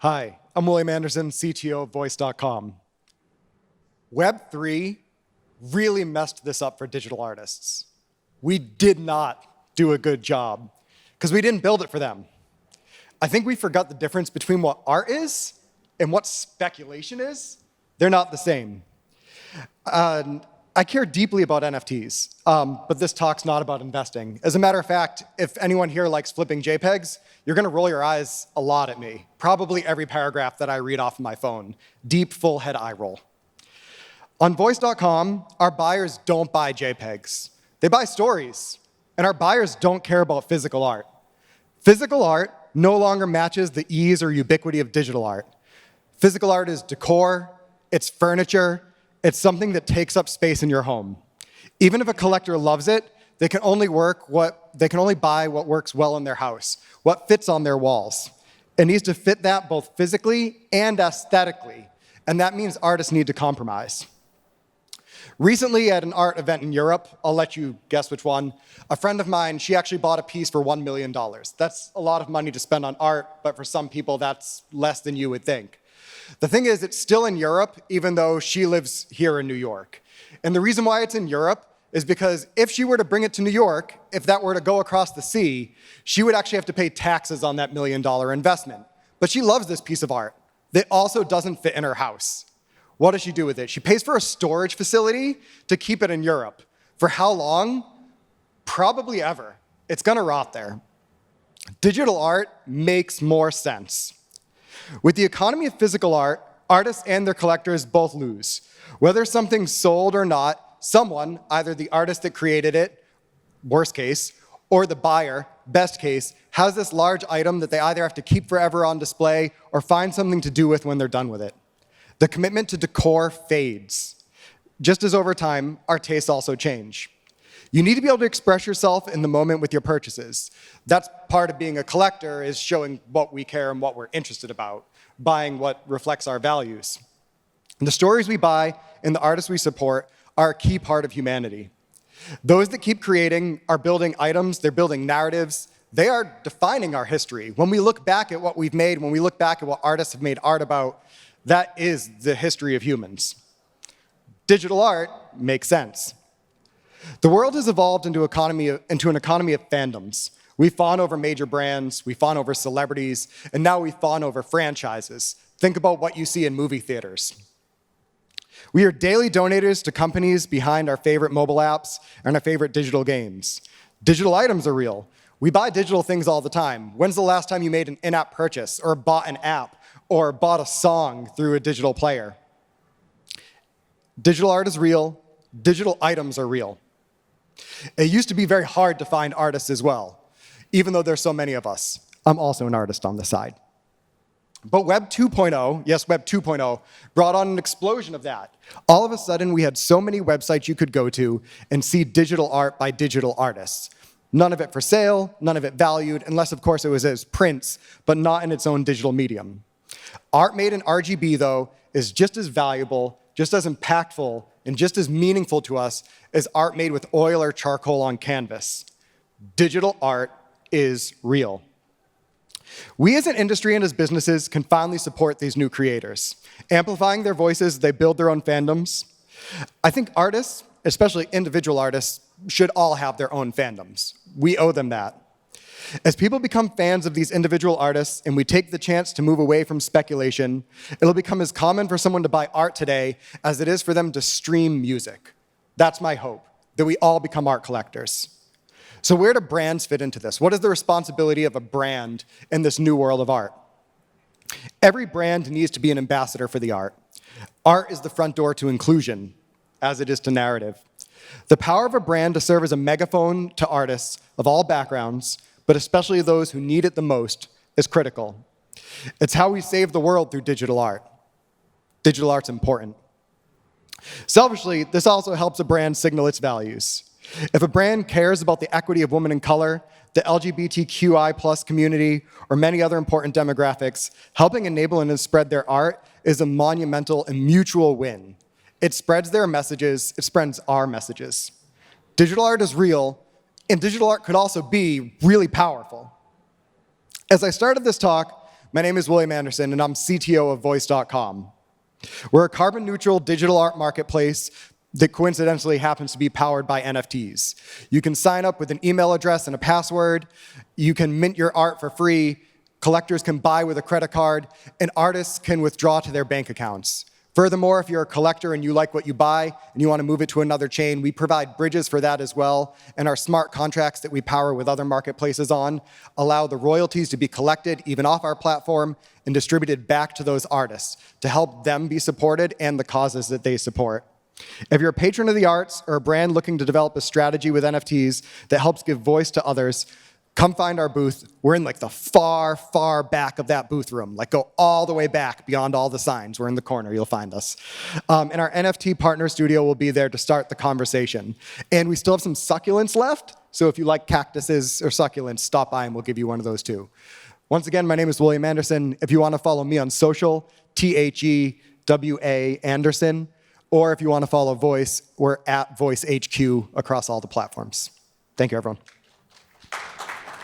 Hi, I'm William Anderson, CTO of Voice.com. Web3 really messed this up for digital artists. We did not do a good job because we didn't build it for them. I think we forgot the difference between what art is and what speculation is. They're not the same. I care deeply about NFTs, but this talk's not about investing. As a matter of fact, if anyone here likes flipping JPEGs, you're gonna roll your eyes a lot at me. Probably every paragraph that I read off of my phone. Deep, full head eye roll. On Voice.com, our buyers don't buy JPEGs. They buy stories, and our buyers don't care about physical art. Physical art no longer matches the ease or ubiquity of digital art. Physical art is decor, it's furniture, it's something that takes up space in your home. Even if a collector loves it, they can only buy what works well in their house, what fits on their walls. It needs to fit that both physically and aesthetically, and that means artists need to compromise. Recently at an art event in Europe, I'll let you guess which one, a friend of mine, she actually bought a piece for $1 million. That's a lot of money to spend on art, but for some people that's less than you would think. The thing is, it's still in Europe, even though she lives here in New York. And the reason why it's in Europe is because if she were to bring it to New York, if that were to go across the sea, she would actually have to pay taxes on that $1 million investment. But she loves this piece of art that also doesn't fit in her house. What does she do with it? She pays for a storage facility to keep it in Europe. For how long? Probably ever. It's gonna rot there. Digital art makes more sense. With the economy of physical art, artists and their collectors both lose. Whether something's sold or not, someone, either the artist that created it, worst case, or the buyer, best case, has this large item that they either have to keep forever on display or find something to do with when they're done with it. The commitment to decor fades. Just as over time, our tastes also change. You need to be able to express yourself in the moment with your purchases. That's part of being a collector, is showing what we care and what we're interested about, buying what reflects our values. And the stories we buy and the artists we support are a key part of humanity. Those that keep creating are building items, they're building narratives, they are defining our history. When we look back at what we've made, when we look back at what artists have made art about, that is the history of humans. Digital art makes sense. The world has evolved into an economy of fandoms. We fawn over major brands, we fawn over celebrities, and now we fawn over franchises. Think about what you see in movie theaters. We are daily donators to companies behind our favorite mobile apps and our favorite digital games. Digital items are real. We buy digital things all the time. When's the last time you made an in-app purchase, or bought an app, or bought a song through a digital player? Digital art is real. Digital items are real. It used to be very hard to find artists as well, even though there's so many of us. I'm also an artist on the side. But Web 2.0, yes, Web 2.0, brought on an explosion of that. All of a sudden, we had so many websites you could go to and see digital art by digital artists. None of it for sale, none of it valued, unless, of course, it was as prints, but not in its own digital medium. Art made in RGB, though, is just as valuable, just as impactful, and just as meaningful to us as art made with oil or charcoal on canvas. Digital art is real. We as an industry and as businesses can finally support these new creators, amplifying their voices as they build their own fandoms. I think artists, especially individual artists, should all have their own fandoms. We owe them that. As people become fans of these individual artists and we take the chance to move away from speculation, it'll become as common for someone to buy art today as it is for them to stream music. That's my hope, that we all become art collectors. So where do brands fit into this? What is the responsibility of a brand in this new world of art? Every brand needs to be an ambassador for the art. Art is the front door to inclusion, as it is to narrative. The power of a brand to serve as a megaphone to artists of all backgrounds, but especially those who need it the most, is critical. It's how we save the world through digital art. Digital art's important. Selfishly, this also helps a brand signal its values. If a brand cares about the equity of women in color, the LGBTQI+ community, or many other important demographics, helping enable and spread their art is a monumental and mutual win. It spreads their messages, it spreads our messages. Digital art is real, and digital art could also be really powerful. As I started this talk, my name is William Anderson, and I'm CTO of Voice.com. We're a carbon-neutral digital art marketplace that coincidentally happens to be powered by NFTs. You can sign up with an email address and a password. You can mint your art for free. Collectors can buy with a credit card, and artists can withdraw to their bank accounts. Furthermore, if you're a collector and you like what you buy and you want to move it to another chain, we provide bridges for that as well, and our smart contracts that we power with other marketplaces on allow the royalties to be collected even off our platform and distributed back to those artists to help them be supported and the causes that they support. If you're a patron of the arts or a brand looking to develop a strategy with NFTs that helps give voice to others, come find our booth. We're in like the far, far back of that booth room. Like go all the way back beyond all the signs. We're in the corner, you'll find us. And our NFT partner studio will be there to start the conversation. And we still have some succulents left. So if you like cactuses or succulents, stop by and we'll give you one of those too. Once again, my name is William Anderson. If you want to follow me on social, THEWA Anderson. Or if you want to follow Voice, we're at Voice HQ across all the platforms. Thank you, everyone.